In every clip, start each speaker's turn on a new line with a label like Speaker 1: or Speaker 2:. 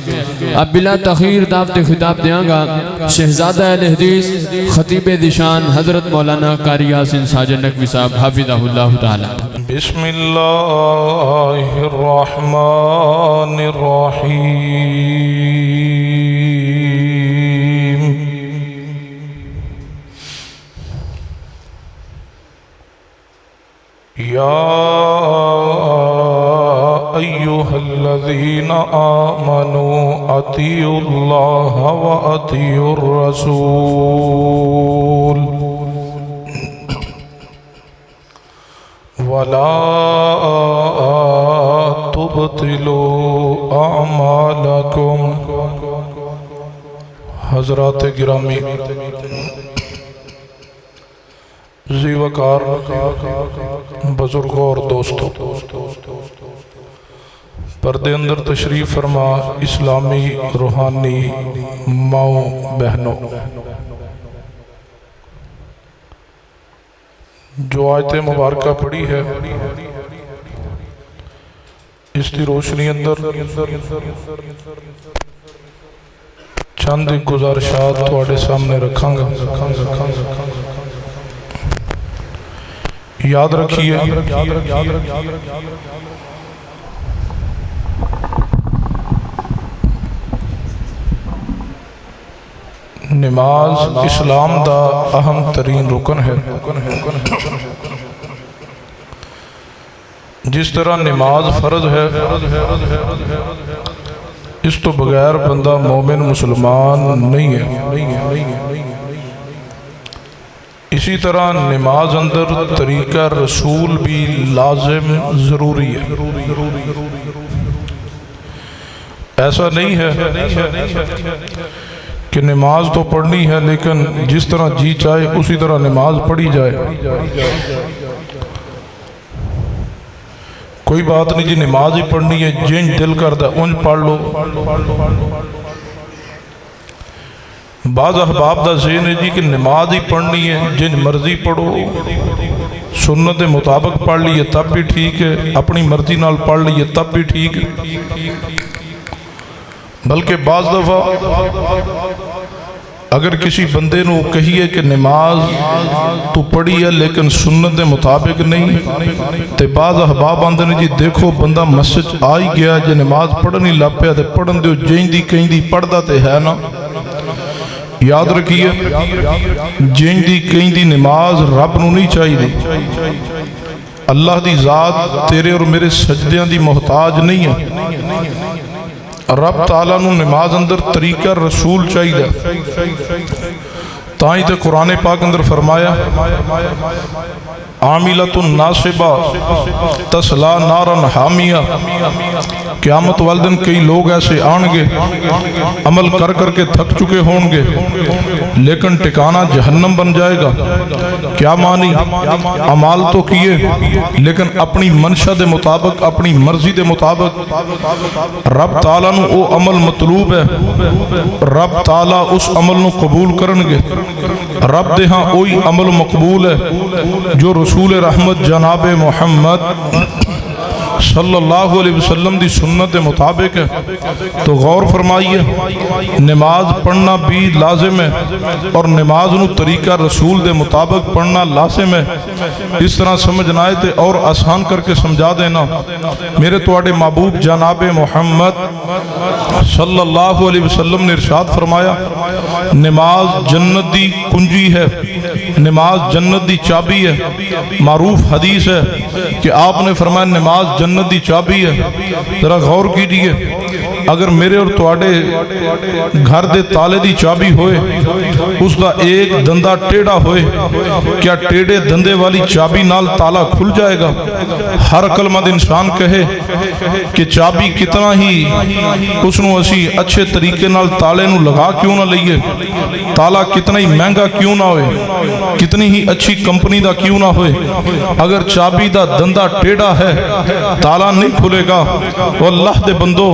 Speaker 1: اب بلا تخیر دعوت خطاب دیاں گا شہزادہ اہل حدیث خطیب ذیشان حضرت مولانا قاری یاسین ساجد نقوی صاحب حافظہ اللہ تعالی۔
Speaker 2: بسم اللہ الرحمن الرحیم۔ یا ایہا الذین آمنوا اطیعوا اللہ و اطیعوا الرسول ولا تبطلوا اعمالکم۔ حضرات گرامی ذی وقار بزرگوں اور دوستوں، پردے اندر تشریف فرما اسلامی روحانی ماؤں بہنوں، جو آیت مبارکہ پڑھی ہے اس کی روشنی اندر چند گزارشات تھوڑے سامنے رکھاں گا۔ یاد رکھیے نماز اسلام دا اہم ترین رکن ہے۔ جس طرح نماز فرض ہے، اس تو بغیر بندہ مومن مسلمان نہیں ہے۔ اسی طرح نماز اندر طریقہ رسول بھی لازم ضروری ہے۔ ایسا نہیں ہے کہ نماز تو پڑھنی ہے لیکن جس طرح جی چاہے اسی طرح نماز پڑھی جائے۔ کوئی بات نہیں جی، نماز ہی پڑھنی ہے، جن دل کردہ انج پڑھ لو۔ بعض احباب دا ذہن ہے جی کہ نماز ہی پڑھنی ہے، جن مرضی پڑھو، سنت مطابق پڑھ لیے تب بھی ٹھیک ہے، اپنی مرضی نال پڑھ لیے تب بھی ٹھیک ہے۔ بلکہ بعض دفعہ اگر کسی بندے نو کہیے کہ نماز تو پڑھی ہے لیکن سنت دے مطابق نہیں، تے بعض احباب آندے نے جی دیکھو بندہ مسجد آئی گیا جے نماز پڑھنی لگ پیا تے پڑھن دیو، جہیں دی کہیں دی پڑھدا تے ہے نا۔ یاد رکھیے جہیں دی کہیں دی نماز رب نو نہیں چاہیے دی۔ اللہ دی ذات تیرے اور میرے سجدیاں دی محتاج نہیں ہے۔ رب تعالیٰ نو نماز اندر طریقہ رسول چاہیے۔ تائیں تے قرآن پاک اندر فرمایا عاملۃ ناصبہ تصلیٰ نارا حامیہ۔ قیامت والدن کئی لوگ ایسے آنگے عمل کر کر کے تھک چکے ہونگے لیکن ٹھکانہ جہنم بن جائے گا۔ کیا معنی؟ عمال تو کیے لیکن اپنی منشا دے مطابق، اپنی مرضی دے مطابق۔ رب تعالیٰ نو او عمل مطلوب ہے، رب تعالیٰ اس عمل نو قبول کرنگے۔ رب دے ہاں اوہی عمل مقبول ہے جو رسول رحمت جناب محمد صلی اللہ علیہ وسلم دی سنت مطابق ہے۔ تو غور فرمائیے نماز پڑھنا بھی لازم ہے اور نماز نو طریقہ رسول دے مطابق پڑھنا لازم ہے۔ اس طرح سمجھنا ہے تے اور آسان کر کے سمجھا دینا۔ میرے تواڈے محبوب جناب محمد صلی اللہ علیہ وسلم نے ارشاد فرمایا نماز جنت دی کنجی ہے، نماز جنت دی چابی ہے۔ معروف حدیث ہے کہ آپ نے فرمایا نماز جنت دی چابی ہے۔ ذرا غور کیجئے، اگر میرے اور تواڈے گھر دے تالے دی چابی ہوئے، اس دا ایک دندہ ٹیڑا ہوئے، کیا ٹیڑے دندے والی چابی نال تالا کھل جائے گا؟ ہر عقل مند انسان کہے کہ چابی کتنا ہی اس نو اسی اچھے طریقے نال تالے نو لگا کیوں نہ لئیے، تالا کتنا ہی مہنگا کیوں نہ ہوئے، کتنی ہی اچھی کمپنی دا کیوں نہ ہوئے، اگر چابی دا دندہ ٹیڑا ہے تالا نہیں کھلے گا۔ واللہ دے بندو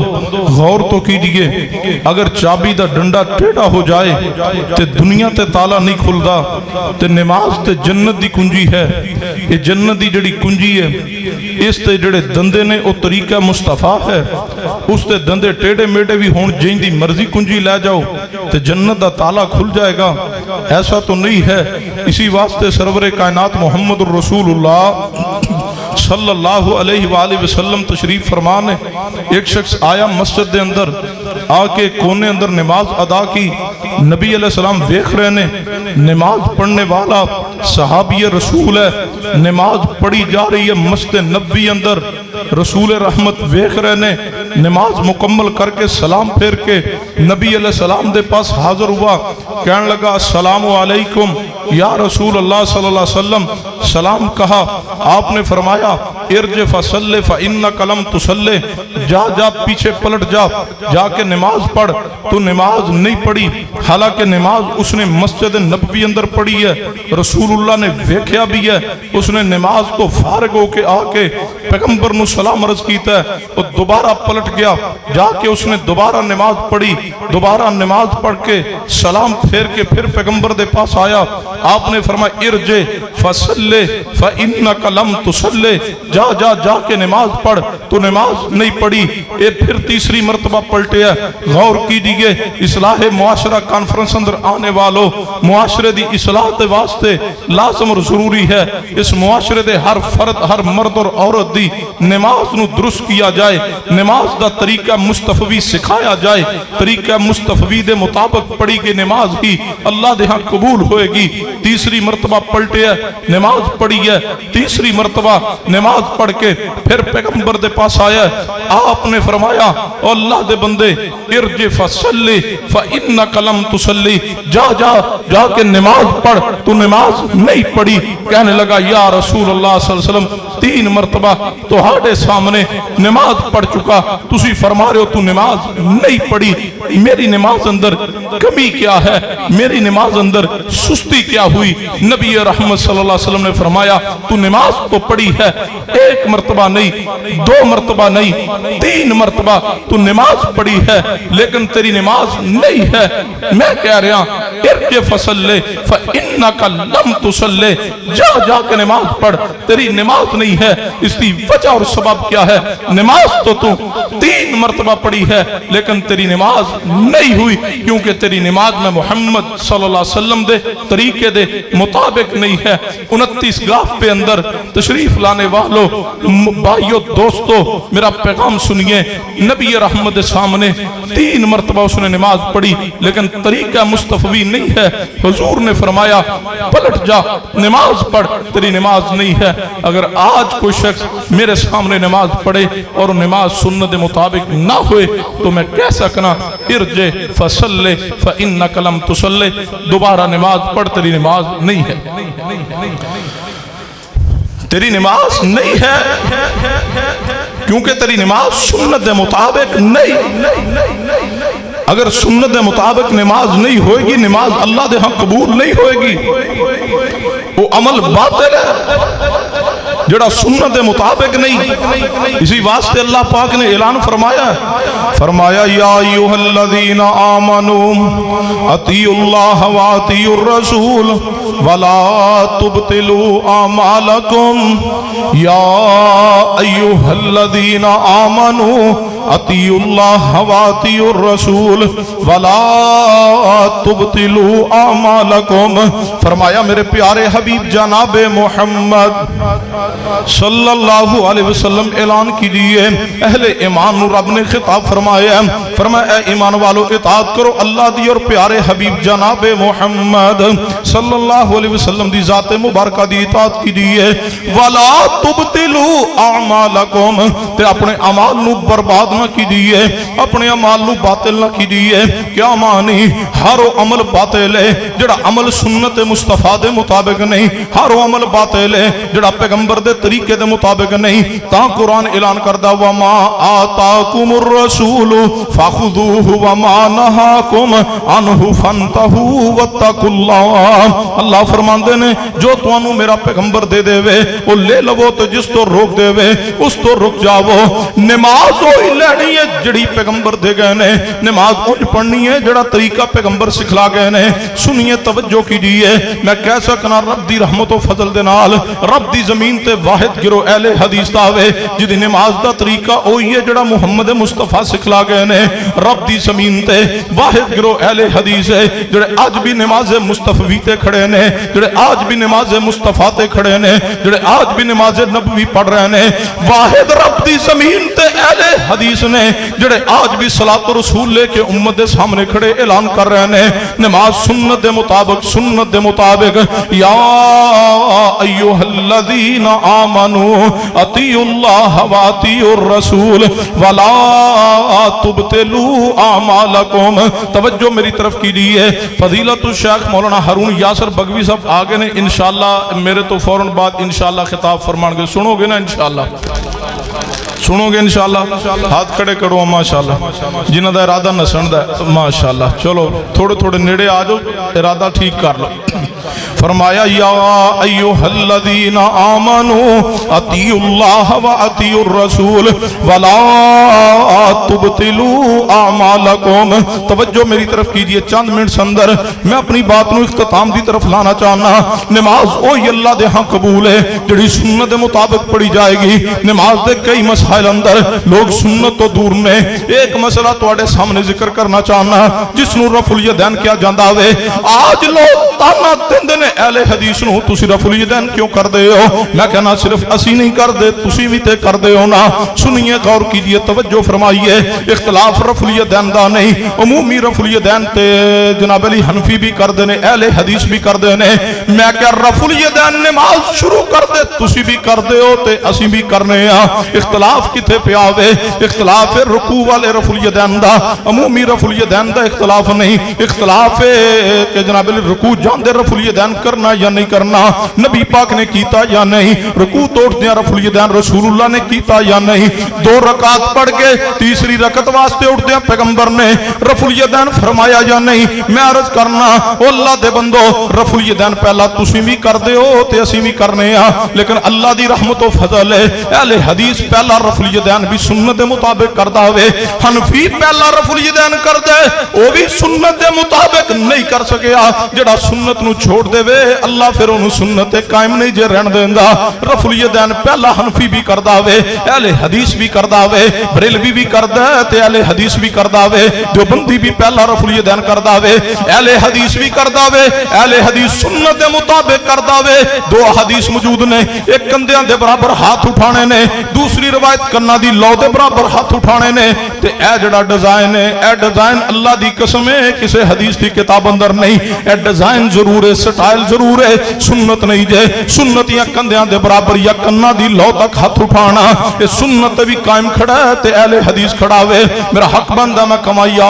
Speaker 2: غور تو کیجئے اگر چابی دا ڈنڈا ٹیڑا ہو جائے تے دنیا تے تالا نہیں کھلدا تے نماز تے جنت دی کنجی ہے یہ جنت دی جڑی کنجی ہے اس تے جڑے دندے نے او طریقہ مصطفیٰ ہے اس تے دندے ٹیڑے میڑے بھی ہون جن دی مرضی کنجی لے جاؤ تے جنت دا تالا کھل جائے گا ایسا تو نہیں ہے اسی واسطے سرور کائنات محمد الرسول اللہ صلی اللہ علیہ وآلہ وسلم تشریف فرمانے ایک شخص آیا مسجد دے اندر آکے کونے اندر نماز ادا کی نبی علیہ السلام دیکھ رہے نے نماز پڑھنے والا صحابی رسول ہے نماز پڑھی جا رہی ہے مسجد نبی اندر رسول رحمت دیکھ رہے نے نماز مکمل کر کے سلام پھیر کے نبی علیہ السلام دے پاس حاضر ہوا کہنے لگا السلام علیکم یا رسول اللہ صلی اللہ علیہ وسلم سلام کہا آپ نے فرمایا ارجع فصلی فإنک لم تصلی جا جا پیچھے پلٹ جا کے نماز پڑھ تو نماز نہیں پڑھی حالانکہ نماز اس نے مسجد نبوی اندر پڑھی ہے رسول اللہ نے دیکھیا بھی ہے اس نے نماز تو فارغ ہو کے آ کے پیغمبر نو سلام عرض کیتا ہے وہ دوبارہ پلٹ گیا جا کے اس نے دوبارہ نماز پڑھی دوبارہ نماز پڑھ کے سلام پھیر کے پھر پیغمبر دے پاس آیا آپ نے فرمایا ارجع فصلی فإنک لم تصلی جا کے نماز پڑھ تو نماز نہیں پڑھی یہ پھر تیسری مرتبہ پلٹے ہے غور کیجئے اصلاح معاشرہ کانفرنس اندر آنے والوں معاشرے دی اصلاح دے واسطے لازم اور ضروری ہے اس معاشرے دے ہر فرد ہر مرد اور عورت دی نماز نو درست کیا جائے نماز دا طریقہ مصطفی سکھایا جائے طریقہ مصطفی دے مطابق پڑھی گئی نماز ہی اللہ دے ہاں قبول ہوئے گی تیسری مرتبہ پلٹے ہے نماز پڑھی ہے تیسری مرتبہ نماز پڑھ کے پھر پیغمبر دے پاس آیا آپ نے فرمایا او اللہ دے بندے ارجع فصلی فإنک لم تصلی جا کے نماز پڑھ تو نماز نہیں پڑھی کہنے لگا یا رسول اللہ صلی اللہ علیہ وسلم 3 مرتبہ تو ہاڑے سامنے نماز پڑھ چکا تسی فرما رہے ہو تو نماز نہیں پڑھی میری نماز اندر کمی کیا ہے میری نماز اندر سستی کیا ہوئی نبی رحمت صلی اللہ علیہ وسلم نے فرمایا تو نماز تو پڑھی ہے 1 مرتبہ نہیں 2 مرتبہ نہیں 3 مرتبہ تو نماز پڑھی ہے لیکن تیری نماز نہیں ہے میں کہہ رہا ارجع فصلی فإنک لم تصلی جا کے نماز پڑھ تیری نماز نہیں ہے اس کی وجہ اور سبب کیا ہے نماز تو 3 مرتبہ پڑھی ہے لیکن تیری نماز نہیں ہوئی کیونکہ تیری نماز میں محمد صلی اللہ علیہ وسلم دے طریقے دے مطابق نہیں ہے 29 گاف پہ اندر تشریف لانے والوں بھائیو دوستو میرا پیغام سنیے نبی رحمت دے سامنے 3 مرتبہ اس نے نماز پڑھی لیکن طریقہ مصطفی نہیں ہے حضور نے فرمایا پلٹ جا نماز پڑھ تیری نماز نہیں ہے اگر آج کوئی شخص میرے سامنے نماز پڑھے اور نماز سنت مطابق نہ ہوئے تو میں کہہ سکنا ارجع فصلی فإنک لم تصلی دوبارہ نماز پڑھ تیری نماز نہیں ہے تیری نماز نہیں ہے کیونکہ تیری نماز سنت مطابق نہیں اگر سنت مطابق نماز نہیں ہوئے گی نماز اللہ دے ہاں قبول نہیں ہوئے گی وہ عمل باطل ہے جڑا سنت مطابق نہیں اسی واسطے اللہ پاک نے اعلان فرمایا یا ایھا الذین آمنوا اطیعوا اللہ واطیعوا الرسول ولا تبطلوا اعمالکم یا ایھا الذین آمنوا اطیعوا اللہ واطیعوا الرسول ولا تبطلوا اعمالکم فرمایا میرے پیارے حبیب جناب محمد صلی اللہ علیہ وسلم اعلان کیجئے اہل ایمان رب نے خطاب فرمایا اے ایمان والو اطاعت کرو اللہ دی اور پیارے حبیب جناب محمد صلی اللہ علیہ وسلم دی ذات مبارکہ دی اطاعت کیجئے ولا تبطلوا اعمالکم تے اپنے اعمال نو برباد نہ کیجئے اپنے اعمال نو باطل نہ کیجئے کیا معنی ہر عمل باطل ہے جڑا عمل سنت مصطفیٰ دے مطابق نہیں ہر عمل باطل ہے جڑا پیغمبر دے طریقے دے مطابق نہیں تا قرآن اعلان کردہ وما آتاکم الرسول فخذوہ وما نہاکم عنہ فانتہوا واتقوا اللہ اللہ فرماندے نے جو توانو میرا پیغمبر دے دے وے وہ لے لو تو جس تو روک دے وے اس تو رک جاؤ نماز و لینی ہے جڑی پیغمبر دے گئے نے، نماز انج پڑھنی ہے جڑا طریقہ پیغمبر سکھلا گئے نے۔ سنیے توجہ کیجیے، میں کہہ سکنا رب دی رحمت و فضل دے نال رب دی زمین تے واحد گرو اہل حدیث دا ہوے جدی نماز دا طریقہ اوہی ہے جڑا محمد مصطفیٰ سکھلا گئے نے۔ رب دی زمین تے واحد گرو اہل حدیث ہے جڑے آج بھی نماز مصطفی تے کھڑے نے، جڑے آج بھی نماز مصطفیٰ تے کھڑے نے، جڑے آج بھی نماز نبوی پڑھ رہے نے۔ واحد رب دی زمین تے اہل حدیث نے جڑے آج بھی صلاۃ رسول لے کے امت دے سامنے کھڑے اعلان کر رہے نے نماز سنت دے مطابق، سنت دے مطابق۔ یا ایھا الذین آمنوا اطیعوا اللہ واطیعوا الرسول ولا تبطلوا اعمالکم۔ توجہ میری طرف کیجیے، فضیلت الشیخ مولانا ہارون یاسر بگوی صاحب آگے نے انشاءاللہ میرے تو فوراً بعد انشاءاللہ خطاب فرمان گے، سنو گے نا انشاءاللہ؟ سنو گے انشاءاللہ؟ ہاتھ کھڑے کرو ماشاءاللہ جنہاں دا ارادہ نسن دا ماشاءاللہ۔ چلو تھوڑے تھوڑے نیڑے آ جاؤ، ارادہ ٹھیک کر لو۔ فرمایا یا ایھا الذین آمنوا اطیعوا اللہ واطیعوا الرسول ولا تبطلوا اعمالکم۔ توجہ میری طرف کیجئے، چند منٹ اندر میں اپنی بات نو اختتام دی طرف لانا چاہنا۔ نماز اوہی اللہ دے ہاں قبول ہے جڑی سنت دے مطابق پڑھی جائے گی۔ نماز دے کئی مسائل اندر لوگ سنت تو دور نے۔ ایک مسئلہ تواڈے سامنے ذکر کرنا چاہنا جس نو رفع الیدین کیا جاندا ہوے۔ آج لوگ تانا دیندے نے اہل حدیث نو تسی رفع الیدین کیوں کر دے ہو؟ میں کہنا صرف اسی نہیں کر دے، تسی بھی تے کر دے ہو نا۔ سنیے غور کیجئے، توجہ فرمائیے، اختلاف رفع الیدین دا نہیں، عمومی رفع الیدین تے جناب علی حنفی بھی کر دے نے، اہل حدیث بھی کر دے نے۔ میں کہ رفع الیدین نماز شروع کر دے تسی بھی کر دے ہو تے اسی بھی کرنے ہاں۔ اختلاف کتے پہ آوے؟ اختلاف رکوع والے رفع الیدین دا، عمومی رفع الیدین دا اختلاف نہیں۔ اختلاف ہے کہ جناب علی رکوع جاندے رفع الیدین کرنا یا نہیں کرنا، نبی پاک نے کیتا یا نہیں، رکوع توڑ دیا رفع الیدین رسول اللہ نے کیتا یا نہیں، 2 رکعت پڑھ کے تیسری رکعت واسطے اٹھ دیا پیغمبر نے رفع الیدین فرمایا یا نہیں۔ میں عرض کرنا او اللہ دے بندو، رفع الیدین پہلا تسی بھی کر دے ہو تے اسی بھی کرنے ہاں، لیکن اللہ دی رحمت و فضل ہے اہل حدیث پہلا رفع الیدین بھی سنت دے مطابق کردا ہوئے۔ حنفی پہلا رفع الیدین کر دے وہ بھی سنت دے مطابق نہیں کر سکیا۔ جڑا سنت نو چھوڑ دے وے اللہ پھر انہوں سنت قائم نہیں جے رہن دیندا۔ رفع الیدین پہلا حنفی بھی کردا ہوئے، اہل حدیث بھی کردا ہوئے، بریلوی بھی کردا ہے تے اہل حدیث بھی کردا ہوئے، دیوبندی بھی پہلا رفع الیدین کردا ہوئے، اہل حدیث بھی کردا ہوئے، اہل حدیث سنت دے مطابق کردا ہوئے۔ 2 حدیث موجود نے، ایک کندھیاں دے برابر ہاتھ اٹھانے نے، دوسری روایت کنا دی لو دے برابر ہاتھ اٹھانے نے۔ تے اے جڑا ڈیزائن ہے، اے ڈیزائن اللہ دی قسم ہے کسے حدیث دی کتاب اندر نہیں، اے ڈیزائن ضرور ہے، سٹائل ضرور ہے، سنت نہیں جے۔ سنت یا کندھیاں دے برابر یا کنا دی لو تک ہاتھ اٹھانا، اے سنت بھی قائم کھڑا ہے تے اہل حدیث کھڑا ہوئے۔ میرا حق بندہ میں کمایا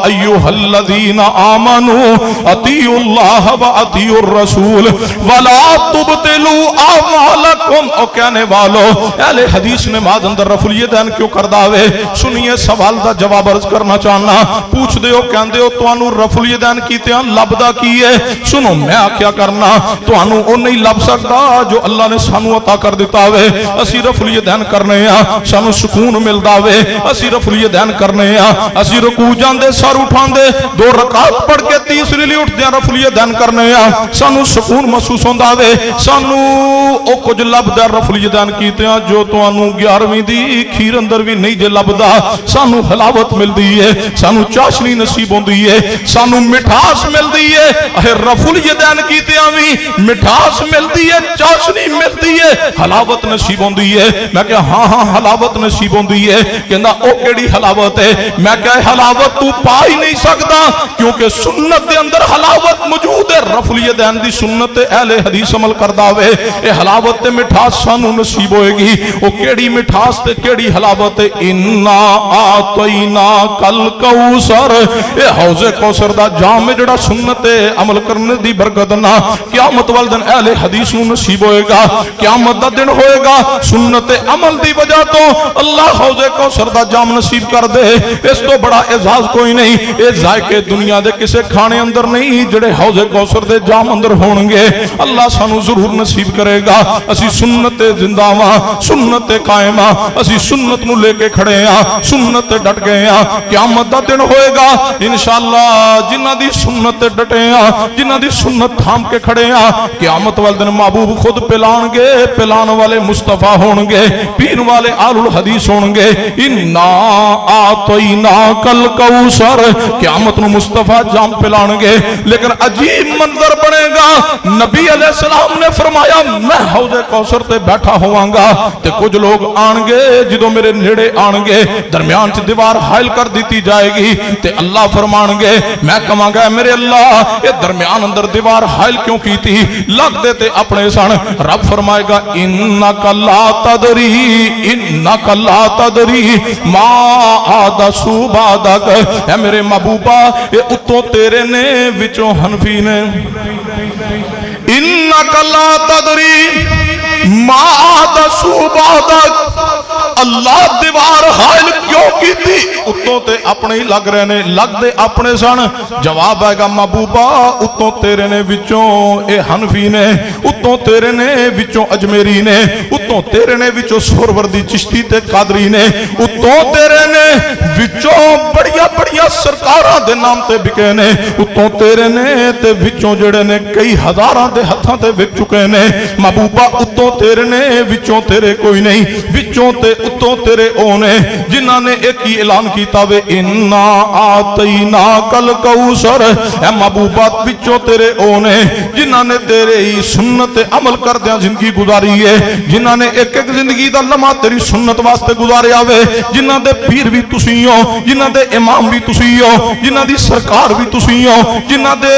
Speaker 2: ایھا الذین آمنوا اطیعوا اللہ واطیعوا الرسول ولا تبطلوا اعمالکم۔ او کہنے والو اہل حدیث نماز اندر رفع الیدین کیوں کردا ہوئے؟ سنیے سوال دا جواب عرض کرنا چاہنا۔ پوچھ دے ہو کہندے ہو تانوں رفع الیدین کیتیاں لبدا کی ہے؟ سنو میں کیا کرنا، تانوں او نہیں لب سکتا جو اللہ نے سانو عطا کر دیتا ہوئے۔ اسی رفع الیدین کرنے ہاں، سانو سکون ملدا ہوئے، اسی رفع الیدین کرنے ہاں، اسی رکوع جاندے سر اٹھاندے 2 رکعت پڑھ کے تیسری لی اٹھ دیا رفع الیدین کرنے ہاں، سانو سکون محسوس ہوندا ہوئے۔ سانو او کچھ لبدا رفع الیدین کیتیاں جو تانوں 11ویں دی کھیر اندر بھی نہیں جے لبدا۔ سانو حلاوت ملدی ہے، سانو چاشنی نصیب ہوندی ہے، سانو مٹھاس ملدی ہے۔ اے رفع الیدین کیتیاں بھی مٹھاس ملدی ہے، چاشنی ملدی ہے، حلاوت نصیب ہوندی ہے۔ میں کہ ہاں ہاں حلاوت نصیب ہوندی ہے۔ کہندا او کیڑی حلاوت ہے؟ میں کہ حلاوت تو پا ہی نہیں سکدا کیونکہ سنت دے اندر حلاوت موجود ہے۔ رفع الیدین دی سنت اہل حدیث عمل کردا ہوئے، اے حلاوت تے مٹھاس سانو نصیب ہوئے گی۔ او کیڑی مٹھاس تے کیڑی حلاوت ہے؟ انا اعطینا کل کوثر، اے حوض کوثر دا جام جڑا سنت عمل کرنے دی برکت نہ قیامت والے دن اہل حدیث نو نصیب ہوئے گا. قیامت دا دن ہوئے گا سنت عمل دی وجہ تو اللہ حوض کوثر دا جام نصیب کر دے. اس تو بڑا اعزاز کوئی نہیں. اے ذائقے دنیا دے کسے کھانے اندر نہیں جڑے حوض کوثر دے جام اندر ہون گے. اللہ سانو ضرور نصیب کرے گا. اسی سنت زندہ ہاں, سنت قائم ہاں, اسی سنت نو لے کے کھڑے ہاں, سنت ڈٹ گئے ہاں. قیامت دا دن ہوئے گا انشاءاللہ جنہ دی سنت ڈٹے ہاں, جنہ دی سنت تھام کے کھڑے ہاں, قیامت والے دن محبوب خود پلان گے. پلان والے مصطفیٰ ہون گے, پین والے آل الحدیث ہون گے. انا آتیناک الکوثر قیامت نو مصطفیٰ جام پلان گے. لیکن عجیب منظر بنے گا. نبی علیہ السلام نے فرمایا میں حوض کوثر تے بیٹھا ہواں گا تے کچھ لوگ آن گے جدوں میرے نیڑے آن گے درمیان چ دیوار حائل کر دیتی جائے گی تے اللہ فرمان گے میں کہاں گا میرے اللہ یہ درمیان اندر دیوار حائل کیوں کی تھی لگ دے تے اپنے سن. رب فرمائے گا انک لا تدری انک لا تدری ما حدثوا بعدک. اے میرے محبوبہ یہ اتوں تیرے نے وچوں حنفی نے. انک لا تدری ما حدثوا بعدک. اللہ دیوار حائل کیوں کی تھی اتوں تے اپنے ہی لگ رہے نے لگ دے اپنے سن. جواب آئے گا محبوبہ اتوں تیرے نے وچوں اے حنفی نے, اتوں تیرے نے وچوں اجمیری نے, اتوں تیرے نے وچوں سہروردی چشتی تے قادری نے, اتوں تیرے نے وچوں بڑیا بڑیا سرکاراں دے نام تے بکے نے, اتوں تیرے نے تے وچوں جڑے نے کئی ہزاراں دے ہتھاں تے وک چکے نے. محبوبہ اتوں تیرے نے وچوں تیرے کوئی نہیں, وچوں تے اتوں تیرے اونے جنہاں نے ایک ہی اعلان کیتا وے انا آتیناک الکوثر. اے محبوبہ وچوں تیرے اونے جنہاں نے تیرے ہی سنت عمل کردیاں زندگی گزاری ہے, جنہاں نے ایک ایک زندگی دا لمحہ تیری سنت واسطے گزاریا وے, جنہاں دے پیر بھی تسی ہو, جنہاں دے امام بھی تسی ہو, جنہاں دی سرکار بھی تسی ہو, جنہاں دے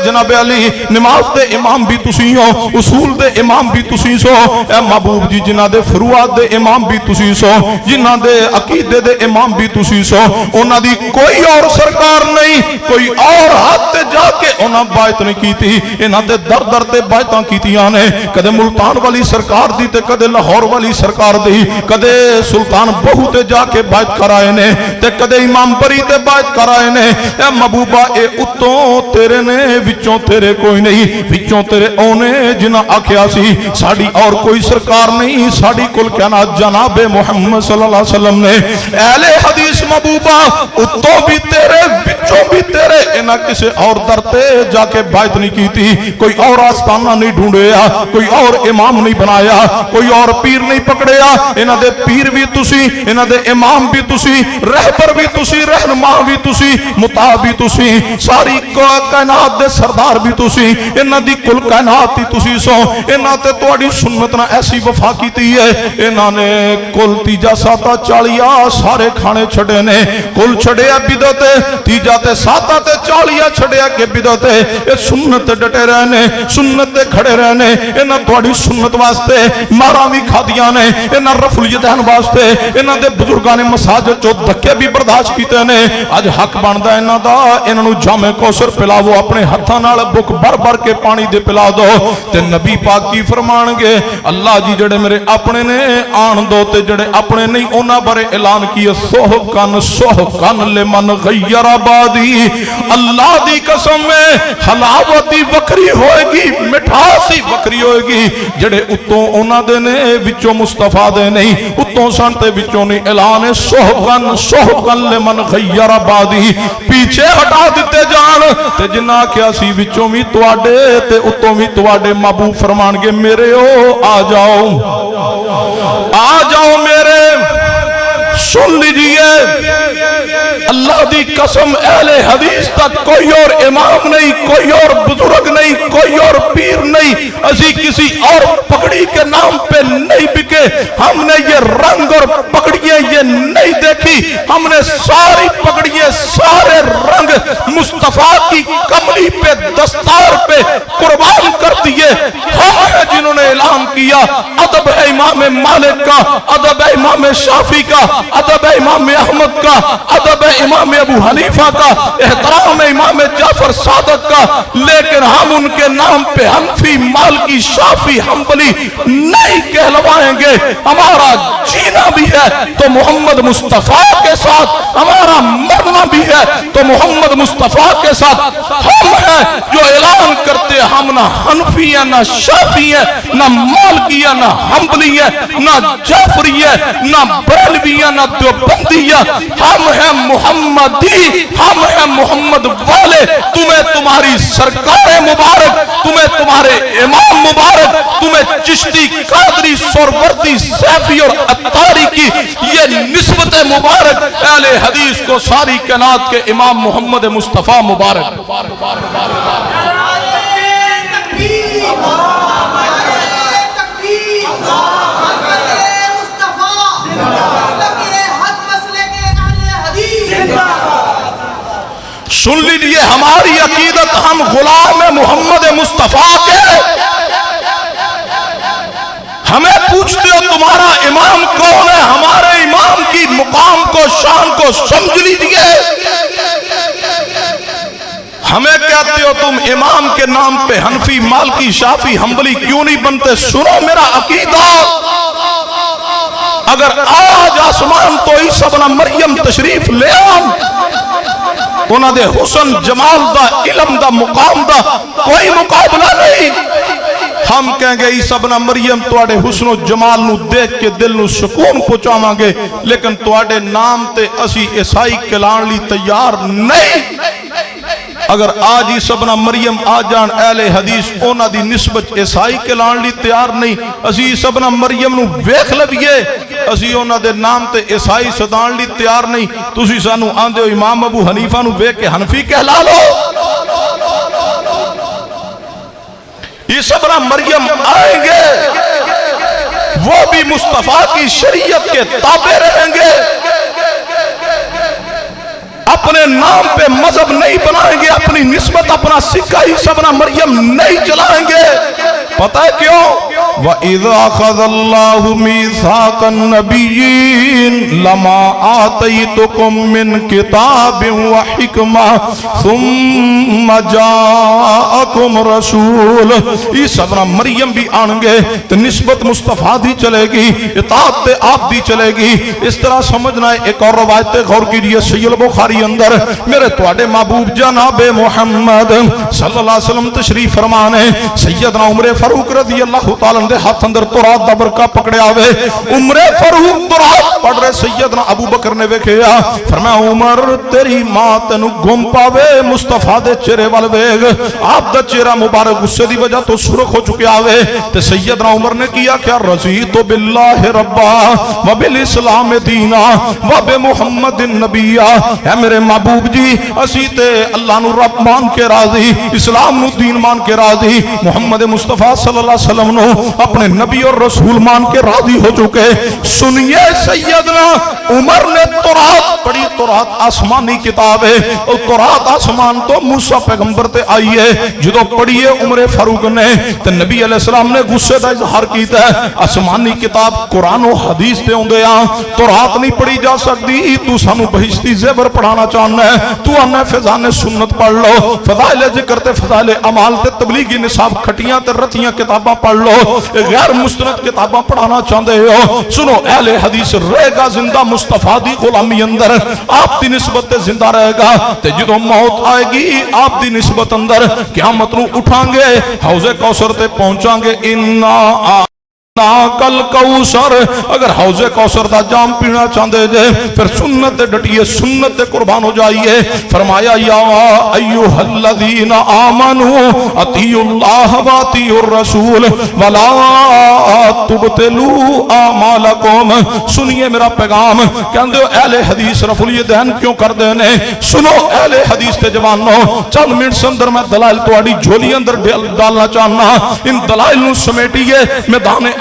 Speaker 2: جناب علی نماز دے امام بھی تسی ہو, اصول دے امام بھی تسی سو. اے محبوب جی جنہاں دے فروعات دے امام بھی تسی سو, جنہاں دے عقیدے دے امام بھی تسی سو. انہاں دی کوئی اور سرکار نہیں, کوئی اور ہاتھ تے جا کے انہاں بایت نہیں کیتی. انہاں دے در در تے بایتاں کیتیاں نے, کدے ملتان والی سرکار دی تے کدے لاہور والی سرکار دی, کدے سلطان بہو تے جا کے بایت کرائے نے تے کدے امام بری تے بایت کرائے نے. اے محبوبہ اے اتوں تیرے نے وچوں تیرے کوئی نہیں, وچوں تیرے اونے جنہاں آکھیا سی ساڑی اور کوئی سرکار نہیں, ساڑی کل کہنا جناب محمد صلی اللہ علیہ وسلم نے. اہل حدیث محبوبہ اتوں بھی تیرے وچوں بھی تیرے, انہاں کسے اور در تے جا کے بایت نہیں کی تھی, کوئی اور آستانہ نہیں ڈھونڈیا, کوئی اور امام نہیں بنایا, کوئی اور پیر نہیں پکڑیا. انہاں دے پیر بھی تسی, انہاں دے امام بھی تسی, رہبر بھی تسی, رہنما بھی تسی, مطاع بھی تسی, ساری کائنات دے سردار بھی تسی, انہاں دی کل کائنات ہی تسی سو. انہاں تے تواڈی سنت نہ ایسی وفا کیتی ہے, انہاں نے کل تیجا ساتا چالیا سارے کھانے چھڑے نے, کل چھڑیا بدعت, تیجا تے ساتا تے چالیا چھڑیا کے بدعت. اے سنت ڈٹے رہنے, سنت تے کھڑے رہنے. انہاں تواڈی سنت واسطے ماراں بھی کھادیاں نے, انہاں رفع الیدین واسطے انہاں دے بزرگاں نے مساجد چوں دھکے بھی برداشت کیتے نے. اج حق بندا انہاں دا انہاں نو جام کوثر پلاو, اپنے ہتھاں نال بک بھر بھر کے پانی دے پلا دو. تے نبی پاک کی فرمان گے اللہ جی جڑے میرے اپنے نے آن دو تے جڑے اپنے نہیں انہاں بارے اعلان کیا سحقن لمن غیر آبادی. اللہ دی قسم میں حلاوتی وکری ہوئے گی, مٹھاسی وکری ہوئے گی جڑے اتوں انہاں دے نے وچوں مصطفیٰ دے نہیں, اتوں سن تے وچوں نہیں. اعلان ہے سحقن لمن غیر آبادی. پیچھے ہٹا دیتے جان تے جنہ کیا سی وچوں بھی تواڈے تے اتوں بھی تواڈے. محبوب فرمان گے میرے او آ جاؤ, آ جاؤ میرے, سن لیجئے اللہ دی قسم اہل حدیث تک کوئی اور امام نہیں, کوئی اور بزرگ نہیں, کوئی اور پیر نہیں. اسی کسی اور پگڑی کے نام پہ نہیں بکے, ہم نے یہ رنگ اور پگڑیاں یہ نہیں دیکھی, ہم نے ساری پگڑیاں سارے رنگ مصطفیٰ کی کملی پہ دستار پہ قربان کر دیے. ہم ہیں جنہوں نے اعلان کیا ادب ہے امام مالک کا, ادب ہے امام شافعی کا, ادب ہے امام احمد کا, ادب ہے امام ابو حنیفہ کا, احترام ہے امام جعفر صادق کا. لیکن لیکن ہم ان کے نام پہ حنفی، مالکی، شافی، حنبلی نہیں کہلوائیں گے۔ ہمارا جینا بھی ہے تو محمد مصطفیٰ کے ساتھ، ہمارا مرنا بھی ہے تو محمد مصطفیٰ کے ساتھ۔ ہم ہیں جو اعلان کرتے ہم نہ حنفی ہیں، نہ شافی ہیں، نہ مالکی ہیں، نہ حنبلی ہیں، نہ جعفری ہیں، نہ بریلوی ہیں، نہ دیوبندی ہیں۔ ہم ہیں محمدی، ہم ہیں محمد والے۔ تمہیں تمہاری سرکار مبارک، تمہیں تمہارے امام مبارک، تمہیں چشتی، قادری، سہروردی، سیفی اور عطاری کی یہ نسبت مبارک اہل حدیث کو ساری کائنات کے امام محمد مصطفیٰ مبارک۔ سن لیجئے ہماری عقیدت، ہم غلام محمد مصطفیٰ کے۔ ہمیں پوچھتے ہو تمہارا امام کون ہے؟ ہمارے امام کی مقام کو، شان کو سمجھ لیجئے۔ ہمیں کہتے ہو تم امام کے نام پہ حنفی، مالکی، شافی، حنبلی کیوں نہیں بنتے؟ سنو میرا عقیدہ، اگر آج آسمان تو عیسیٰ ابن مریم تشریف لے آن، انہاں دے حسن، جمال دا، علم دا، مقام دا کوئی مقابلہ نہیں۔ ہم کہیں گے عیسیٰ ابن مریم تواڈے حسن و جمال نو دیکھ کے دل نو سکون پہنچاواں گے، لیکن تواڈے نام تے اسی عیسائی کہلان لی تیار نہیں۔ اگر آج عیسیٰ ابن مریم آ جان اہل حدیث انہاں دی نسبت عیسائی کہلان لی تیار نہیں۔ اسی عیسیٰ ابن مریم نو ویکھ لویے، اسی انہاں دے نام تے عیسائی سدان لی تیار نہیں۔ تسی سانو آندے ہو امام ابو حنیفہ نو ویکھ کے حنفی کہلا لو۔ عیسیٰ ابن مریم آئیں گے، وہ بھی مصطفیٰ کی شریعت کے تابع رہیں گے، اپنے نام پہ مذہب نہیں بنائیں گے، اپنی نسبت، اپنا سکہ عیسیٰ ابن مریم نہیں چلائیں گے۔ پتہ ہے کیوں؟ وَإِذَا أَخَذَ اللَّهُ مِيثَاقَ النَّبِيِّينَ لَمَا آتَيْتُكُم مِّن كِتَابٍ وَحِكْمَةٍ ثُمَّ جَاءَكُمْ رَسُولٌ۔ عیسیٰ ابن مریم بھی آن گے تو نسبت مصطفیٰ دی چلے گی، اطاعت تے آپ دی چلے گی۔ اس طرح سمجھنا ہے۔ ایک اور روایت غور کیجئے، صحیح البخاری اندر میرے تواڈے محبوب جناب محمد صلی اللہ علیہ وسلم تشریف فرمانے، سیدنا عمر فاروق رضی اللہ تعالیٰ دے ہاتھ اندر تورات دا برقع پکڑے آوے۔ عمر فاروق تورات پڑھ رہے، سیدنا ابو بکر نے ویکھیا، فرمایا عمر تیری ماں تینو گم پاوے، مصطفیٰ دے چہرے وال ویکھ، آپ دا چہرہ مبارک غصے دی وجہ تو سرخ ہو چکے آوے۔ تے سیدنا عمر نے کیا کیا؟ رضیت باللہ ربا وبالاسلام دینا وبمحمد النبی۔ اے میرے محبوب جی، اسی تے اللہ نو رب مان کے راضی، اسلام نو دین مان کے راضی، محمد مصطفیٰ صلی اللہ علیہ وسلم نو اپنے نبی اور رسول مان کے راضی ہو چکے۔ سنیے سیدنا عمر نے تورات پڑھی، تورات آسمانی کتاب ہے، اور تورات آسمان تو موسیٰ پیغمبر تے آئی ہے۔ جدو پڑھیے عمر فاروق نے تے نبی علیہ السلام نے غصے دا اظہار کیتا ہے، آسمانی کتاب قرآن و حدیث تے ہوندے آ، تورات نہیں پڑھی جا سکتی، تو سانو بہشتی زیور پڑھانا چاہنا ہے، تو آنا فضائل سنت پڑھ لو، فضائل ذکر تے فضائل اعمال تے تبلیغی نصاب کھٹیاں تے رتیاں کتاباں پڑھ لو، غیر مستند کتاباں پڑھانا چاہتے ہو۔ سنو اہل حدیث رہے گا زندہ مصطفیٰ دی غلامی اندر، آپ دی نسبت تے زندہ رہے گا، تے جدو موت آئے گی آپ دی نسبت اندر قیامت نو اٹھان گے، حوض کوثر تے پہنچان گے۔ کل کوثر، اگر حوض کوثر دا جام پینا چاہتے جے پھر سنت ڈٹیے، سنت قربان ہو جائیے۔ فرمایا یا ایھا الذین آمنوا اطیعوا اللہ واطیعوا الرسول ولا تبطلوا اعمالکم۔ سنیے میرا پیغام، کہندے ہو اہل حدیث رفع الیدین کیوں کر دینے؟ سنو اہل حدیث تے جوانو، چند منٹ سے اندر میں دلائل تواڈی جھولی اندر ڈالنا چاہنا، ان دلائل نو سمیٹیے، میدان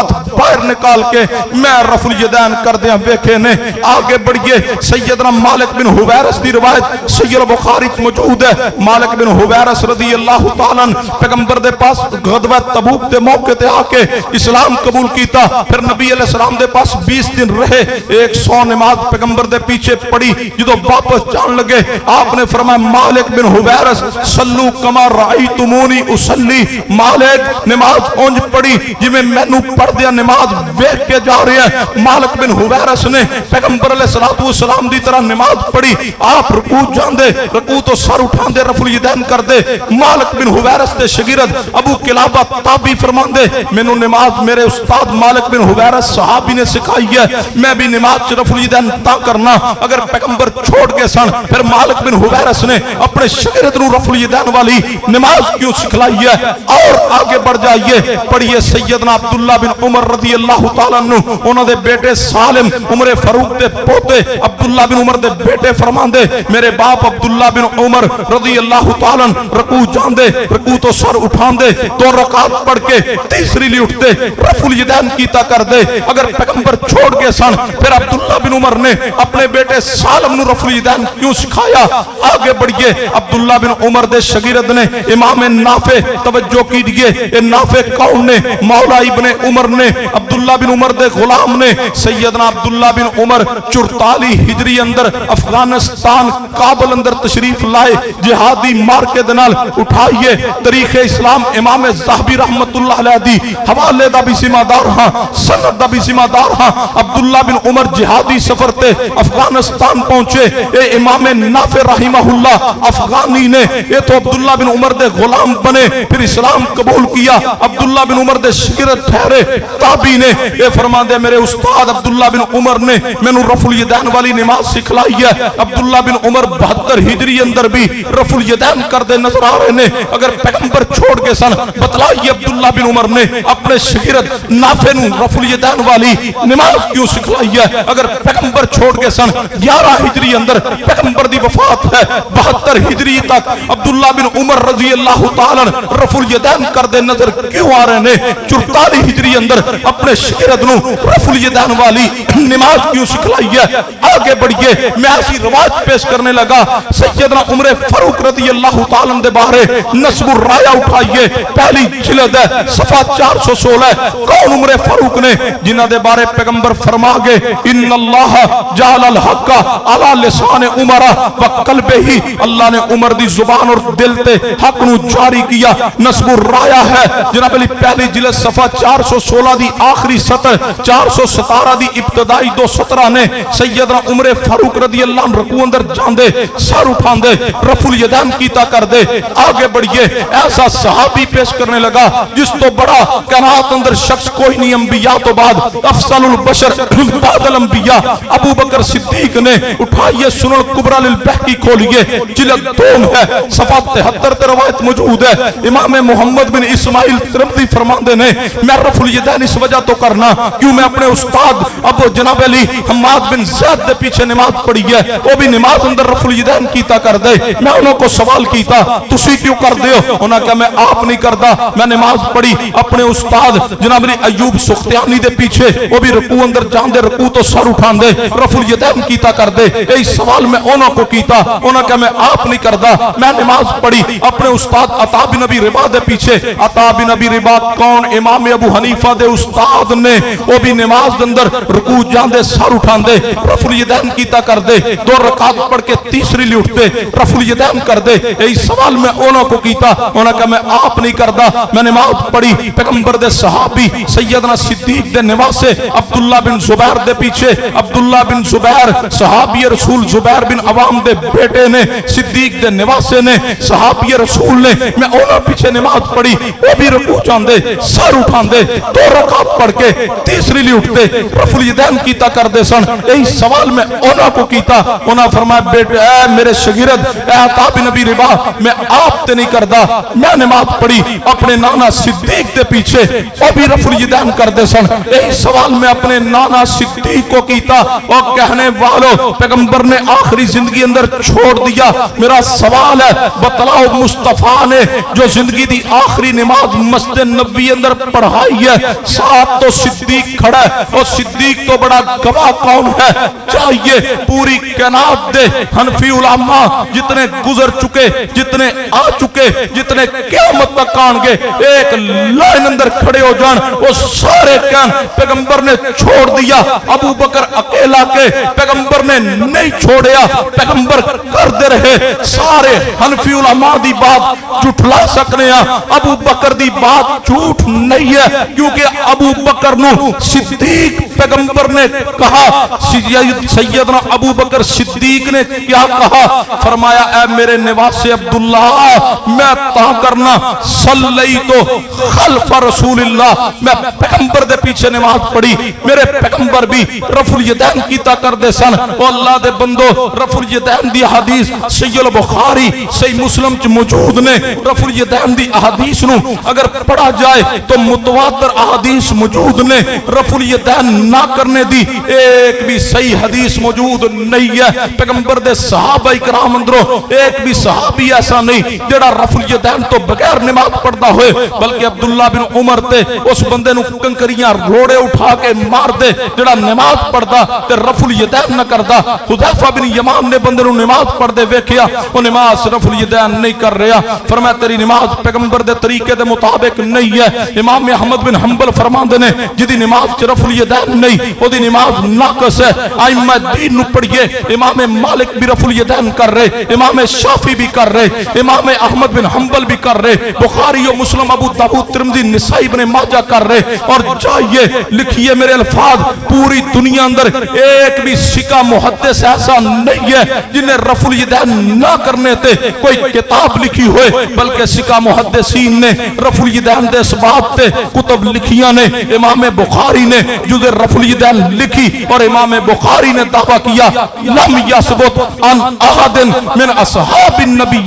Speaker 2: ہاتھ باہر نکال کے میں رفع الیدین کر دیا ویکھے نے. آگے بڑھئے سیدنا مالک بن حویرث دی روایت سید بخاری موجود ہے. مالک بن حویرث رضی اللہ تعالیٰ پیغمبر دے پاس غزوہ تبوک دے موقع تے آ کے اسلام قبول کیتا. پھر نبی علیہ السلام دے پاس 20 دن رہے. 100 نماز پیغمبر دے پیچھے پڑھی. جدو واپس جان لگے آپ نے فرمایا مالک بن حویرث صلو کما رأیتمونی اصلی. مالک نماز اونج پڑھی جی میں نو پڑھ دیا نماز ویکھ کے جا رہے ہیں. مالک بن حویرث نے پیغمبر علیہ السلام دی طرح نماز پڑھی. آپ رکوع جان دے, رکوع تو سر اٹھان دے, رفع الیدین کر دے. مالک بن حویرث دے شاگرد ابو قلابہ تابعی فرمان دے مینوں نماز میرے استاد مالک بن حویرث صحابی نے سکھائی ہے. میں بھی نماز چ رفع الیدین تا کرنا اگر پیغمبر چھوڑ کے سن. پھر مالک بن حویرث نے اپنے شاگرد نو رفع الیدین والی نماز کیوں سکھلائی ہے. اور آگے بڑھ جائیے پڑھیے سیدنا عبداللہ بن عمر رضی اللہ تعالیٰ عنہ انہوں دے بیٹے سالم عمر فاروق دے پوتے عبداللہ بن عمر دے بیٹے فرمان دے میرے باپ عبداللہ بن عمر رضی اللہ تعالیٰ رکوع جان دے, رکوع تو سر اٹھان دے, 2 رکعت پڑھ کے تیسری لی اٹھتے رفع الیدین کیتا کر دے. اگر پیغمبر چھوڑ کے سن پھر عبداللہ بن عمر نے اپنے بیٹے سالم نو رفع الیدین کیوں سکھایا. آگے بڑھئے عبداللہ بن عمر دے شاگرد نے امام نافع توجہ کیجئے. یہ نافع کون نے؟ مولا ابن عمر نے. عبداللہ بن عمر دے غلام نے. سیدنا عبداللہ بن عمر 44 ہجری اندر افغانستان کابل اندر تشریف لائے. جہادی مارکے دنال اٹھائیے تاریخ اسلام امام زاہبی رحمت اللہ علیہ دی حوالے دا بھی سما دار ہاں, سند دا بھی سما دار ہاں. عبداللہ بن عمر جہادی سفر تے افغانستان پہنچے. اے امام نافع رحمہ اللہ افغانی نے یہ تو عبداللہ بن عمر دے غلام بنے پھر اسلام قبول کیا. عبداللہ بن عمر دے شاگرد ٹھہرے. تابعی نے یہ فرما دے میرے استاد عبداللہ بن عمر نے مینوں رفع الیدین والی نماز سکھلائی ہے. عبداللہ بن عمر 72 ہجری اندر بھی رفع الیدین کر دے نظر آ رہے نے. اگر پیغمبر چھوڑ کے سن بتلائیے عبداللہ بن عمر نے اپنے شاگرد نافع نو رفع الیدین والی نماز کیوں سکھلائی ہے. اگر پیغمبر چھوڑ کے سن 11 ہجری اندر پیغمبر دی وفات ہے. 72 ہجری تک عبداللہ بن عمر رضی اللہ تعالیٰ رفع الیدین کر دے نظر کیوں آ رہے نے. 44 ہجری اندر اپنے شاگرد نو رفع الیدین والی نماز کیوں سکھلائی ہے. آگے بڑھئے میں ایسی رواج پیش کرنے لگا. سیدنا عمر فاروق رضی اللہ تعالیٰ دے بارے نصب الرایہ اٹھائیے. پہلی جلد ہے صفحہ 416. کون عمر فاروق نے جنہ دے بارے پیغمبر فرما گے ان اللہ جعل الحق علی لسان عمر وقلبہ. اللہ نے عمر دی زبان اور دل تے حق نو جاری کیا. نصب الرایہ ہے جناب علی پہلی جلد صفحہ 416 دی آخری سطر 417 دی ابتدائی 2 سطرہ نے سیدنا عمر فاروق رضی اللہ عنہ رکوع اندر جان دے سر اٹھان دے رفع الیدین کیتا کر دے. آگے بڑھئے ایسا صحابی پیش کرنے لگا جس تو بڑا کائنات اندر شخص کوئی نہیں انبیاء تو بعد افضل البشر بعد الانبیاء ابو بکر صدیق نے. اٹھائیے سنن کبریٰ للبہقی کھولیے جلد 2 ہے صفحہ 73 تے روایت موجود ہے. امام محمد بن اسماعیل ترمذی فرماندے نے میں رفع الیدین اس وجہ تو کرنا کیوں میں اپنے استاد ابو جناب علی حماد بن زید دے پیچھے نماز پڑھی ہے. وہ بھی نماز اندر رفع الیدین کیتا کر دے. میں انہوں کو سوال کیتا تسی کیوں کر دے ہو. انہوں نے کہا میں آپ نہیں کردا میں نماز پڑھی اپنے استاد جناب علی ایوب سختیانی دے پیچھے. وہ بھی رکوع اندر جان دے رکوع تو سر اٹھان دے رفع الیدین کیتا کر دے. یہی سوال میں انہوں کو کیتا. انہوں نے کہا میں آپ نہیں کردا میں نماز پڑھی اپنے استاد عطا بن ابی رباح دے پیچھے. عطا بن ابی رباح کون؟ امام ابو حنیفہ دے استاد نے. وہ بھی نماز اندر رکوع جان دے سر اٹھان دے رفع الیدین کیتا کر دے. 2 رکعت پڑھ کے تیسری لی اٹھتے رفع الیدین کر دے. یہی سوال میں انہوں کو کیتا. انہوں نے کہا میں آپ نہیں کردا میں نماز پڑھی پیغمبر دے صحابی سیدنا صدیق دے نواسے عبداللہ بن زبیر دے پیچھے. عبداللہ بن زبیر صحابی رسول زبیر بن عوام دے بیٹے نے صدیق دے نواسے نے صحابی رسول نے. میں انہوں پیچھے نماز پڑھی وہ بھی رکوع جان دے سر اٹھان دے 2 رکعت پڑھ کے تیسری لی اٹھتے رفع الیدین کیتا کر دے سن. یہی سوال میں انہوں کو کیتا. انہوں فرمایا بیٹے اے میرے شاگرد اے عطا بن ابی رباح میں آپ تے نہیں کردا میں نماز پڑھی اپنے نانا صدیق دے پیچھے وہ بھی رفع الیدین کر دے سن. یہی سوال میں اپنے نانا صدیق کو کیتا. اور کہنے والو پیغمبر نے آخری زندگی اندر چھوڑ دیا. میرا سوال ہے بتلاؤ مصطفیٰ نے جو زندگی دی آخری نماز مسجد نبوی اندر پڑھائی ہے 7 تو صدیق کھڑا ہے، اور صدیق تو بڑا گواہ کون ہے؟ چاہیے پوری کائنات دے حنفی علماء جتنے گزر چکے، جتنے آ چکے، جتنے قیامت تک آن گے، ایک لائن اندر کھڑے ہو جان، وہ سارے کہن پیغمبر نے چھوڑ دیا، ابو بکر اکیلا کے پیغمبر نے نہیں چھوڑیا، پیغمبر کرتے رہے۔ سارے حنفی علماء دی بات جھٹلا سکنے ہیں، ابو بکر دی بات جھوٹ نہیں ہے، کیونکہ ابو بکر نو صدیق پیغمبر نے کہا۔ سیدنا ابو بکر صدیق نے کیا کہا؟ فرمایا اے میرے نواس عبداللہ، میں تا کرنا صلی تو خلف رسول اللہ، میں پیغمبر دے پیچھے نماز پڑھی، میرے پیغمبر بھی رفع الیدین کیتا کر دے سن۔ او اللہ دے بندو، رفع الیدین دی حدیث صحیح البخاری صحیح مسلم چ موجود نے۔ رفع الیدین دی احادیث نو اگر پڑھا جائے تو متواتر احادیث موجود نے، رفع الیدین نہ کرنے دی ایک بھی صحیح حدیث موجود نہیں ہے۔ پیغمبر دے صحابہ کرام اندروں ایک بھی صحابی ایسا نہیں جڑا رفع الیدین تو بغیر نماز پڑھدا ہوئے، بلکہ عبداللہ بن عمر تے اس بندے نو کنکریاں روڑے اٹھا کے مار دے جڑا نماز پڑھدا تے رفع الیدین نہ کردا۔ حذیفہ بن یمان نے بندے نو نماز پڑھدے ویکھیا، وہ نماز رفع الیدین نہیں کر رہا، فرمایا تیری نماز پیغمبر دے طریقے دے مطابق نہیں ہے۔ امام احمد بن حنبل فرماندے نے جدی نماز چ رفع الیدین نہیں او دی نماز ناقص ہے۔ ائمہ دین نو پڑھیے، امام مالک بھی رفع الیدین کر رہے، امام شافعی بھی کر رہے، امام احمد بن حنبل بھی کر رہے، بخاری و مسلم ابو داؤد ترمذی نسائی ابن ماجہ کر رہے۔ اور جائیے لکھیے میرے الفاظ، پوری دنیا اندر ایک بھی سکہ محدث ایسا نہیں ہے جنہیں رفع الیدین نہ کرنے تے کوئی کتاب لکھی ہوئے، بلکہ سکہ محدثین نے رفع الیدین دے اسباب تے کتب لکھیاں نے۔ امام بخاری نے جز رفع الیدین لکھی، اور امام بخاری نے دعویٰ کیا لم یثبت عن احد من اصحاب النبی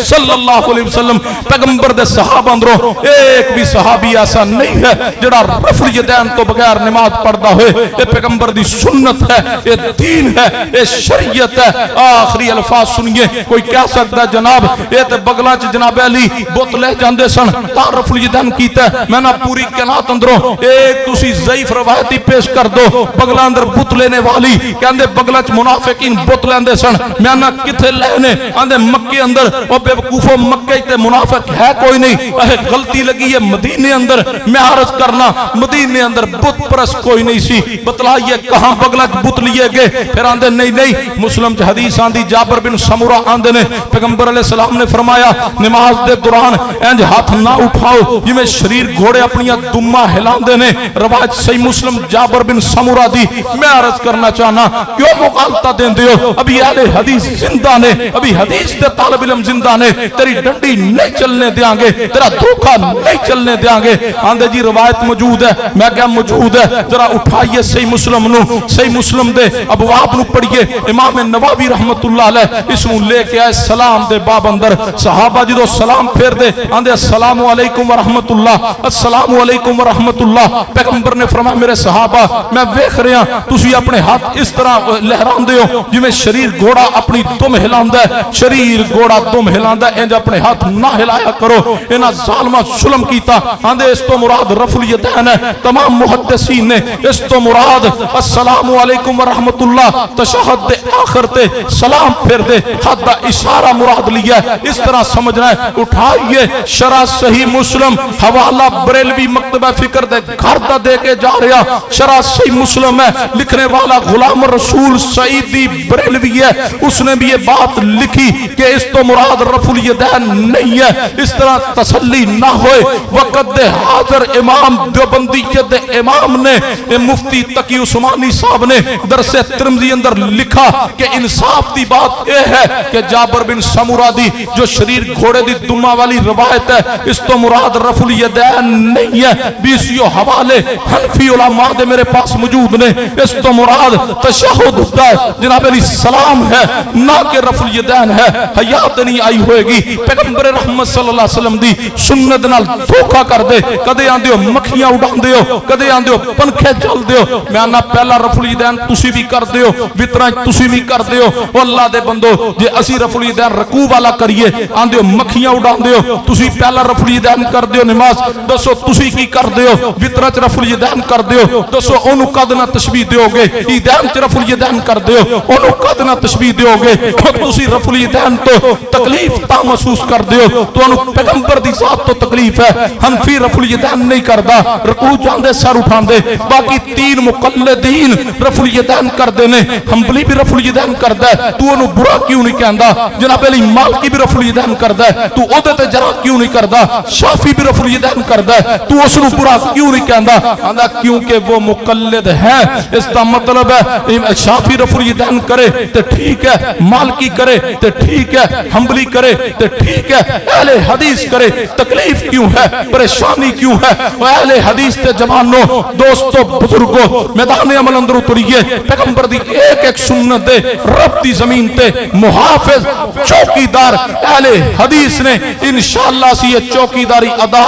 Speaker 2: صلی اللہ علیہ وسلم، پیغمبر دے صحابہ اندروں ایک بھی صحابی ایسا نہیں ہے جڑا رفع الیدین تو بغیر نماز پڑھدا ہوئے۔ یہ پیغمبر دی سنت ہے، یہ دین ہے، یہ شریعت ہے۔ آخری الفاظ سنیے، کوئی کہہ سکتا ہے جناب یہ تے بغلاں چ جناب علی بت لے جاندے سن تا رفع الیدین کیتا ہے۔ میں نہ پوری کائنات اندروں ایک تسی ضعیف روایتی پیش کر دو، بغلاں اندر بت لینے والی کہندے بغلاں چ منافقین بت لیندے سن، میں نہ کتے لینے آندے مکے اندر، او بے وقوفو مکے تے منافق ہے کوئی نہیں، غلطی لگی ہے مدینے اندر۔ میں عرض کرنا مدینے اندر بت پرست کوئی نہیں سی، بتلائیے کہاں بغلاں چ بت لیے گئے؟ پھر آندے نہیں مسلم چ حدیث آندی جابر بن سمرہ آندے نے پیغمبر علیہ السلام نے فرمایا نماز دے دوران انج ہاتھ نہ اٹھاؤ جویں شریر گھوڑے اپنی دمہ ہلاندے نے۔ روایت صحیح مسلم جابر بن سمرہ دی۔ میں عرض کرنا چاہنا کیوں مغالطہ دیندے ہو؟ ابھی اہل حدیث زندہ نے، ابھی حدیث دے طالب علم زندہ نے، تیری ڈنڈی نہیں چلنے دیاں گے، تیرا دھوکہ نہیں چلنے دیاں گے۔ آندے جی روایت موجود ہے، میں کیا موجود ہے؟ ذرا اٹھائیے صحیح مسلم نو، صحیح مسلم دے ابواب نو پڑھیے، امام نووی رحمت اللہ علیہ اس نو لے کے آئے سلام دے باب اندر۔ صحابہ جدو سلام پھیر دے آندے السلام علیکم ورحمت اللہ، السلام علیکم ورحمت اللہ۔ پیغمبر نے فرمایا میرے صحابہ میں ویکھ رہا تسی اپنے ہاتھ اس طرح لہراندے ہو جویں شریر گھوڑا اپنی دم ہلاندا ہے، شریر گھوڑا دم ہلاندا ہے، انج اپنے ہاتھ نہ ہلایا کرو، انہاں ظالماں ظلم کیتا۔ آندے اس تو مراد رفع الیدین ہے۔ تمام محدثین نے اس تو مراد السلام علیکم ورحمت اللہ تشہد دے آخر تے سلام پھر دے حد دا اشارہ مراد لیا ہے، اس طرح سمجھنا ہے۔ اٹھائیے شرح صحیح مسلم حوالہ بریلوی مکتبہ فکر دے گھر دا دے کے جا رہا، شرح صحیح مسلم ہے، لکھنے والا غلام رسول سعیدی بریلوی ہے، اس نے بھی یہ بات لکھی کہ اس تو مراد رفع الیدین نہیں ہے۔ اس طرح تسلی نہ ہوئے، وقت دے حاضر امام دیوبندیت دے امام نے مفتی تقی عثمانی صاحب نے درس ترمذی اندر لکھا کہ انصاف دی بات یہ ہے کہ جابر بن سمرہ دی جو شریر گھوڑے دی دمہ والی روایت ہے اس تو مراد رفع الیدین نہیں ہے۔ 20 حوالے حنفی علماء دے میرے پاس موجود نے، اس تو مراد تشہد ہوتا ہے جناب علی سلام ہے، نہ کہ رفع الیدین ہے۔ حیات نہیں آئی ہوئے گی پیغمبر رحمت صلی اللہ علیہ وسلم دی سنت نال دھوکا کر دے، کدے آندے ہو مکھیاں اڑان دے ہو، کدے آندے ہو پنکھے چل دے ہو۔ میں آنا پہلا رفع الیدین تسی بھی کر دے ہو، وطرہ تسی بھی کر دے ہو۔ اللہ دے بندو جے اسی رفع الیدین رکوع والا کریے آندے ہو مکھیاں اڑان دے ہو، تسی پہلا رفع الیدین کر دے ہو، نماز دسو تسی کی کر دے ہو؟ وطرہ چ رفع الیدین کر دیو دسو اونوں کد نہ تشبیہ دیو گے عیدین چ رفع الیدین کر دیو اونوں کد نہ تشبیہ دیو گے تسی رفع الیدین تو تکلیف تا محسوس کر دیو تانوں پیغمبر دی ذات تو تکلیف ہے حنفی رفع الیدین نہیں کردا رکوع جاندے سر اٹھاندے باقی تین مقلدین رفع الیدین کردے نے حنبلی بھی رفع الیدین کردا ہے تو انہوں برا کیوں نہیں کہندا جناب علی مالکی بھی رفع الیدین کردا ہے تو اودے تے جرا کیوں نہیں کردا شافعی بھی رفع الیدین کردا ہے تو اس نو برا کیوں نہیں کہندا آندا کیونکہ وہ مقلد ہے اس کا مطلب ہے شافعی رفع الیدین کرے تے ٹھیک ہے مالکی کرے تے ٹھیک ہے حنبلی کرے تے ٹھیک ہے اہل حدیث کرے تکلیف کیوں ہے پریشانی کیوں ہے اہل حدیث تے جوانوں دوستو بزرگوں میدان عمل اندر اتریے پیغمبر دی ایک ایک سنت دے رب دی زمین تے محافظ چوکیدار اہل حدیث نے انشاءاللہ سی یہ چوکیداری ادا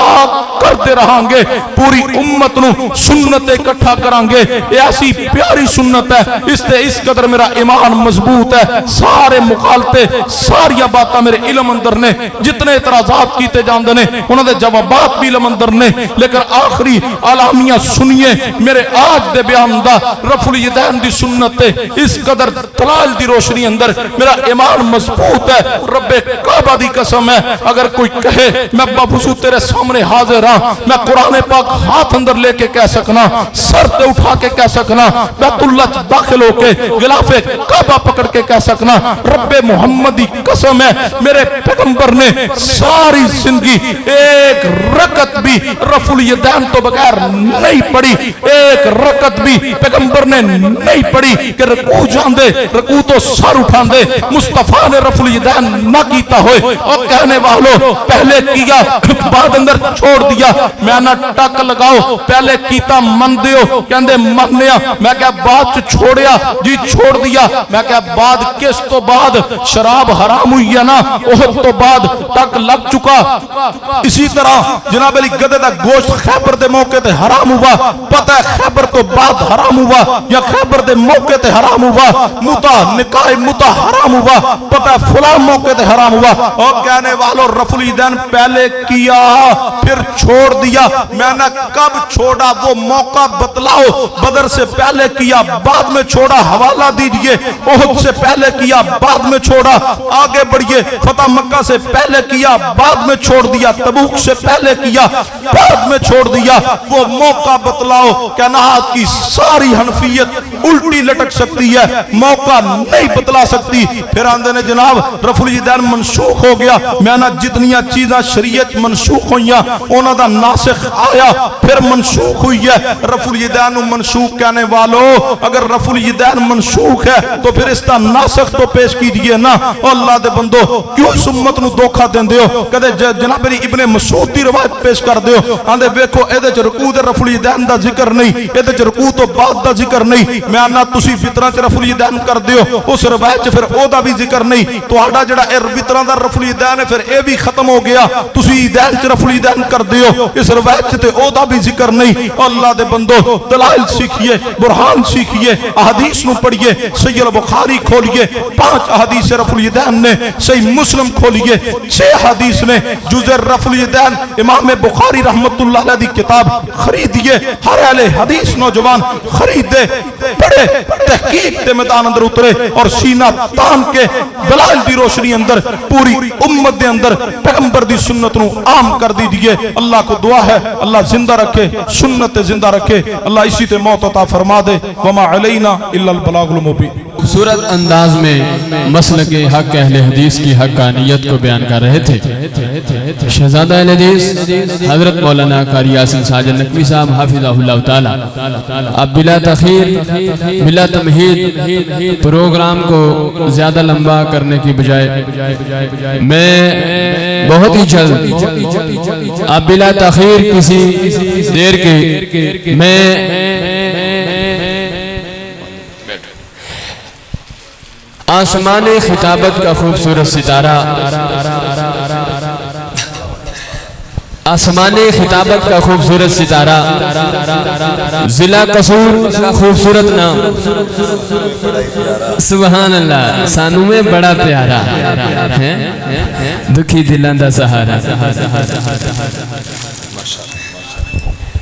Speaker 2: کرتے رہاں گے پوری امت نو سنت اکٹھا کران گے یہ ایسی پیاری سنت ہے اس تے اس قدر میرا ایمان مضبوط ہے سارے مخالطے ساری باتاں میرے علم اندر نے جتنے اعتراضات کیتے جاندے نے انہاں دے جوابات بھی علم اندر نے لیکن آخری اعلامیہ سنیے میرے آج دے بیان دا رفع الیدین دی سنت تے اس قدر دلائل دی روشنی اندر میرا ایمان مضبوط ہے رب کعبہ دی قسم ہے اگر کوئی کہے میں بابوسو تیرے سامنے حاضر ہاں میں قرآن پاک ہاتھ اندر لے کے کہہ سکنا سر تے اٹھا کے کہہ سکنا بیت اللہ داخل ہو کے غلاف کعبہ پکڑ کے کہہ سکنا رب محمد دی قسم ہے میرے پیغمبر نے ساری زندگی ایک رکعت بھی رفع الیدین تو بغیر نہیں پڑھی ایک رکعت بھی پیغمبر نے نہیں پڑھی کہ رکوع جاندے رکوع تو سر اٹھاندے مصطفیٰ نے رفع الیدین نہ کیتا ہوئے اور کہنے والوں پہلے کیا بعد اندر چھوڑ دیا میں نہ ٹک لگاؤ پہلے کیتا من دیو کہندے منیا میں کہا بعد چھوڑیا جی چھوڑ دیا میں کہا بعد کس تو بعد شراب حرام ہوئی ہے نا احد تو بعد ٹک لگ چکا اسی طرح جناب علی گدے دا گوشت خیبر دے موقع تے حرام ہوا پتہ ہے خیبر تو بعد حرام ہوا یا خیبر دے موقع تے حرام ہوا متا نکاح متا حرام ہوا پتہ ہے فلاں موقع تے حرام ہوا اور کہنے والوں رفع الیدین پہلے کیا پھر چھوڑ دیا میں نے کب چھوڑا وہ موقع بتلاؤ بدر سے پہلے کیا بعد میں چھوڑا حوالہ دیجئے احد سے پہلے کیا بعد میں چھوڑا آگے بڑھئے فتح مکہ سے پہلے کیا بعد میں چھوڑ دیا تبوک سے پہلے کیا بعد میں چھوڑ دیا وہ موقع بتلاؤ کائنات کی ساری حنفیت الٹی لٹک سکتی ہے موقع نہیں بتلا سکتی پھر آندے نے جناب رفع الیدین منسوخ ہو گیا میں نے جتنیاں چیزاں شریعت منسوخ ہوئیاں انہاں دا ناسخ آیا پھر منسوخ ہوئی ہے رفع الیدین منسوخ کہنے والوں اگر رفع الیدین منسوخ ہے تو پھر اس دا ناسخ تو پیش کیجئے نا اللہ دے بندو کیوں اس امت نو دھوکا دیندے ہو کدے جناب ابن مسعود دی روایت پیش کر دیو آندے ویکھو اے چ رکوع تے رفع الیدین دا ذکر نہیں اے چ رکوع تو بعد دا ذکر نہیں میں آنا تسی فطرہ چ رفع الیدین کر دیو اس روایت چ پھر او دا بھی ذکر نہیں تہاڈا جڑا اے فطرہ دا رفع الیدین ہے پھر اے بھی ختم ہو گیا تسی عیدین چ رفع الیدین کر دیو اس روایت چ تے او دا بھی ذکر نہیں اللہ دے بندو دلائل سیکھیے برہان سیکھیے احادیث نو پڑھیے صحیح البخاری کھولیے 5 احادیث رفع الیدین نے صحیح مسلم کھولیے 6 حدیث نے جز رفع الیدین امام بخاری رحمت اللہ علیہ دی کتاب خریدیے ہر اہل حدیث نوجوان خریدے پڑھے تحقیق دے میدان اندر اترے اور سینہ تان کے دلائل دی روشنی اندر پوری امت دے اندر پیغمبر دی سنت نو عام کر دیجئے اللہ کو دعا ہے اللہ زندہ رکھے سنت زندہ رکھے اللہ اسی تے موت عطا فرما دے وما علینا الا البلاغ المبین
Speaker 1: صورت انداز میں مسلک حق اہل حدیث کی حقانیت کو بیان کر رہے تھے شہزادہ اہل حدیث حضرت مولانا قاری یاسین ساجد نقوی صاحب حافظہ اللہ تعالی اب بلا تاخیر بلا تمہید پروگرام کو زیادہ لمبا کرنے کی بجائے میں بہت ہی جلد اب بلا تاخیر کسی دیر کے میں آسمان خطابت کا خوبصورت ستارہ آسمان خطابت کا خوبصورت ستارہ ضلع قصور خوبصورت نام سبحان اللہ سانو میں بڑا پیارا دکھی دلان دا سہارا